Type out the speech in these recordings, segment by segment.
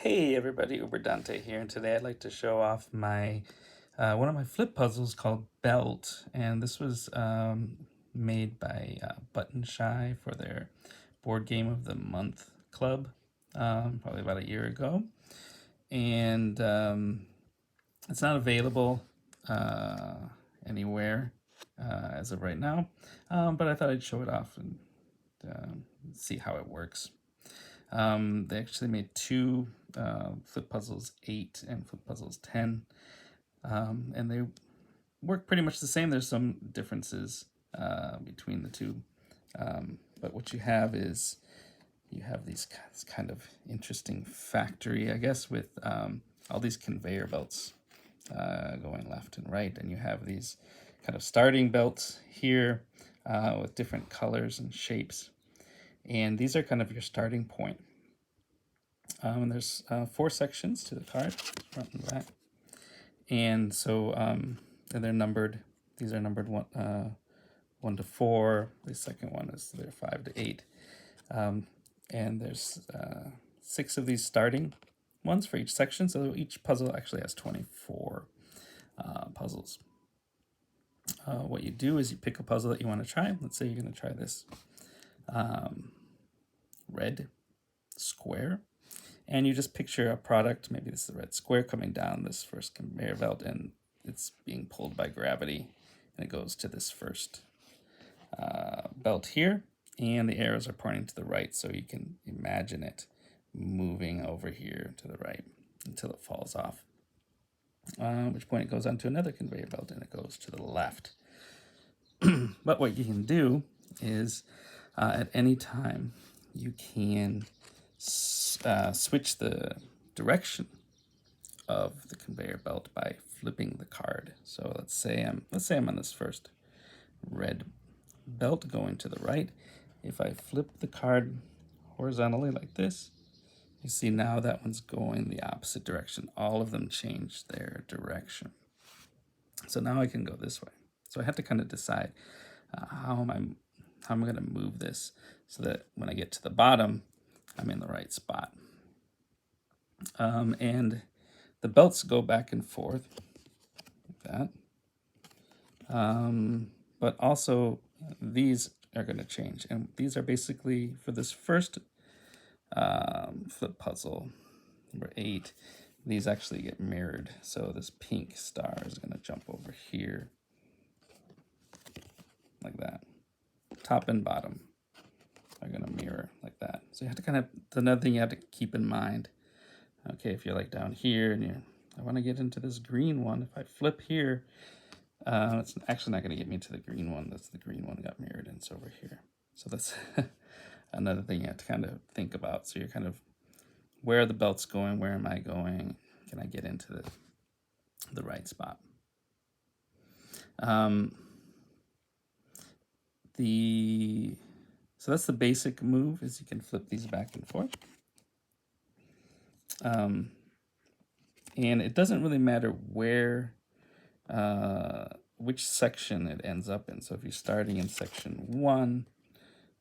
Hey everybody, Uber Dante here, and today I'd like to show off my one of my flip puzzles called Belt, and this was made by Button Shy for their Board Game of the Month Club, probably about a year ago, and it's not available anywhere as of right now, but I thought I'd show it off and see how it works. They actually made two Flipuzzles 8 and Flipuzzles 10, and they work pretty much the same. There's some differences between the two, but what you have is you have these kind of interesting factory, I guess, with all these conveyor belts going left and right, and you have these kind of starting belts here with different colors and shapes. And these are kind of your starting point. And there's 4 sections to the card, front and back. And so and they're numbered. These are numbered 1 to 4. The second one is they're 5 to 8. And there's 6 of these starting ones for each section. So each puzzle actually has 24 puzzles. What you do is you pick a puzzle that you want to try. Let's say you're going to try this red square. And you just picture a product, maybe this is a red square coming down this first conveyor belt, and it's being pulled by gravity, and it goes to this first belt here, and the arrows are pointing to the right, so you can imagine it moving over here to the right until it falls off, at which point it goes onto another conveyor belt, and it goes to the left. But what you can do is, at any time, you can switch the direction of the conveyor belt by flipping the card. So let's say I'm on this first red belt going to the right. If I flip the card horizontally like this, you see now that one's going the opposite direction. All of them change their direction. So now I can go this way. So I have to kind of decide how am I going to move this so that when I get to the bottom, I'm in the right spot. And the belts go back and forth like that. But also these are going to change. And these are basically, for this first flip puzzle, number 8, these actually get mirrored. So this pink star is going to jump over here like that. Top and bottom are going to mirror like that. So you have to kind of, another thing you have to keep in mind, okay, if you're like down here and I want to get into this green one, if I flip here, it's actually not going to get me to the green one. That's the green one got mirrored, and it's over here. So that's another thing you have to kind of think about. So you're kind of, where are the belts going? Where am I going? Can I get into the right spot? So that's the basic move, is you can flip these back and forth. And it doesn't really matter where, which section it ends up in. So if you're starting in section 1,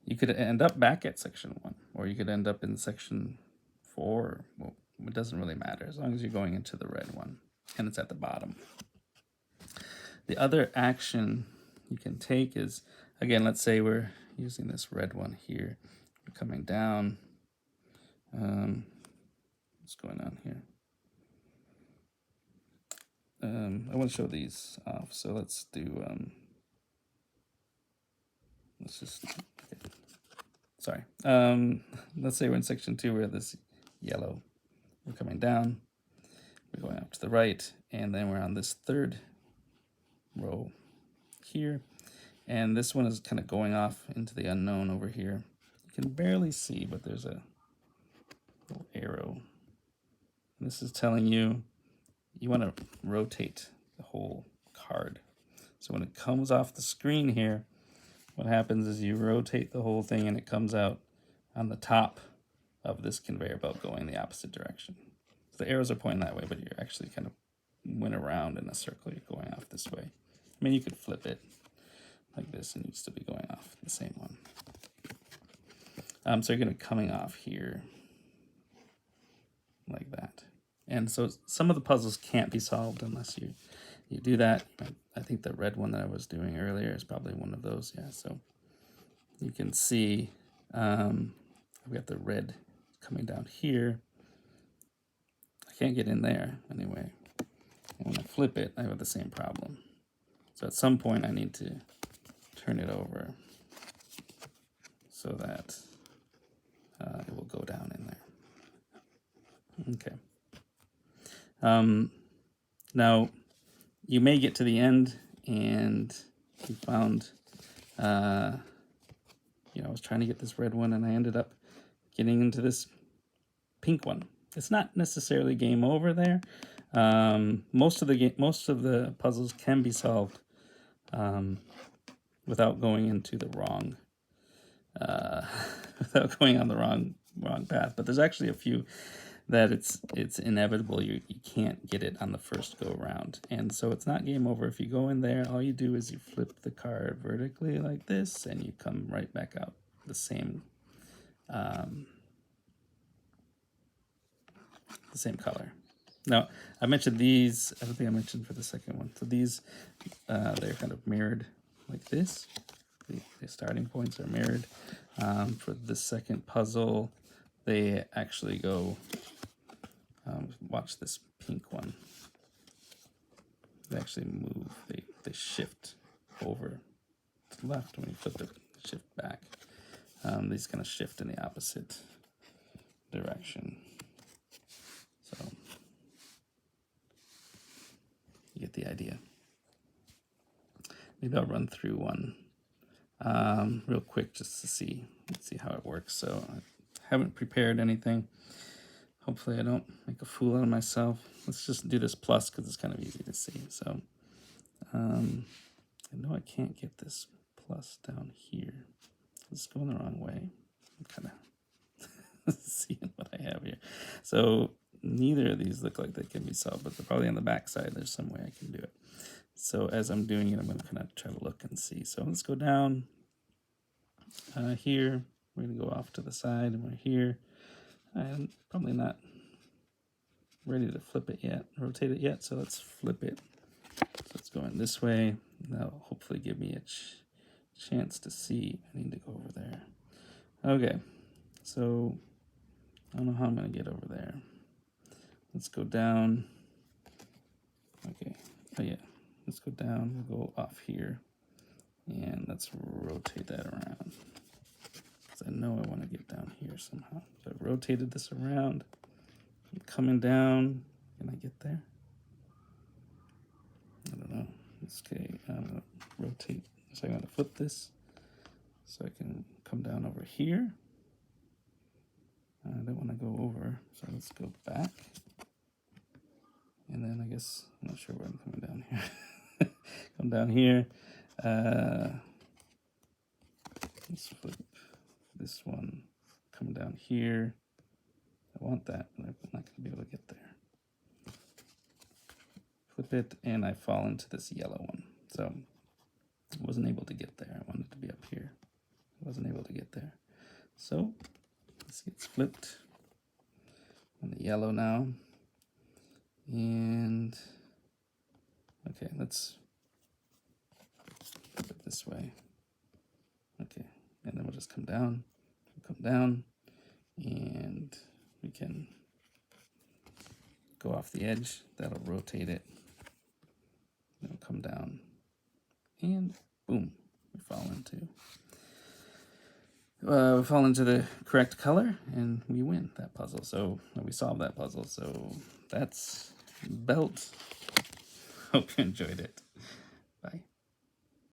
you could end up back at section 1, or you could end up in section 4. Well, it doesn't really matter as long as you're going into the red one and it's at the bottom. The other action you can take is, again, let's say we're using this red one here. We're coming down. What's going on here? I want to show these off, so let's do, let's just, okay. Sorry. Let's say we're in section 2, we're this yellow. We're coming down, we're going up to the right, and then we're on this third row here. And this one is kind of going off into the unknown over here. You can barely see, but there's a little arrow. And this is telling you want to rotate the whole card. So when it comes off the screen here, what happens is you rotate the whole thing and it comes out on the top of this conveyor belt going the opposite direction. So the arrows are pointing that way, but you're actually kind of went around in a circle. You're going off this way. I mean, you could flip it like this and you'd still be going off the same one. So you're going to be coming off here like that. And so some of the puzzles can't be solved unless you do that. I think the red one that I was doing earlier is probably one of those. Yeah, so you can see I've got the red coming down here. I can't get in there anyway. And when I flip it, I have the same problem. So at some point I need to turn it over so that it will go down in there. Okay. Now, you may get to the end and you found, I was trying to get this red one and I ended up getting into this pink one. It's not necessarily game over there. Most of the puzzles can be solved without going into the wrong, without going on the wrong path. But there's actually a few that it's inevitable you can't get it on the first go around, and so it's not game over. If you go in there, all you do is you flip the card vertically like this, and you come right back out the same color. Now, I mentioned these. I don't think I mentioned for the second one. So these, they're kind of mirrored like this. The starting points are mirrored. For the second puzzle, they actually go, watch this pink one. They actually move, they shift over to the left when you flip it, shift back. These kind of shift in the opposite direction. So you get the idea. Maybe I'll run through one real quick just to see how it works. So I haven't prepared anything. Hopefully I don't make a fool out of myself. Let's just do this plus because it's kind of easy to see. So I know I can't get this plus down here. It's going the wrong way. I'm kind of seeing what I have here. So neither of these look like they can be solved, but they're probably on the back side. There's some way I can do it. So as I'm doing it, I'm going to kind of try to look and see. So let's go down here. We're going to go off to the side, and we're here. I'm probably not ready to flip it yet, rotate it yet, so let's flip it. So it's going this way. That'll hopefully give me a chance to see. I need to go over there. Okay, so I don't know how I'm going to get over there. Let's go down. Okay, oh yeah, let's go down. We'll go off here, and let's rotate that around. I know I want to get down here somehow. So I've rotated this around. I'm coming down. Can I get there? I don't know. Okay, I'm going to rotate. So I'm going to flip this so I can come down over here. I don't want to go over, so let's go back. And then I guess, I'm not sure where I'm coming down here. Come down here. Let's flip this one, come down here. I want that, but I'm not going to be able to get there. Flip it, and I fall into this yellow one. So I wasn't able to get there. I wanted to be up here. I wasn't able to get there. So let's see, it's flipped on the yellow now. And okay, let's flip it this way. Okay, and then we'll just come down. Come down, and we can go off the edge. That'll rotate it. Then we'll come down, and boom, we fall into the correct color, and we win that puzzle. So we solved that puzzle. So that's Belt. Hope you enjoyed it.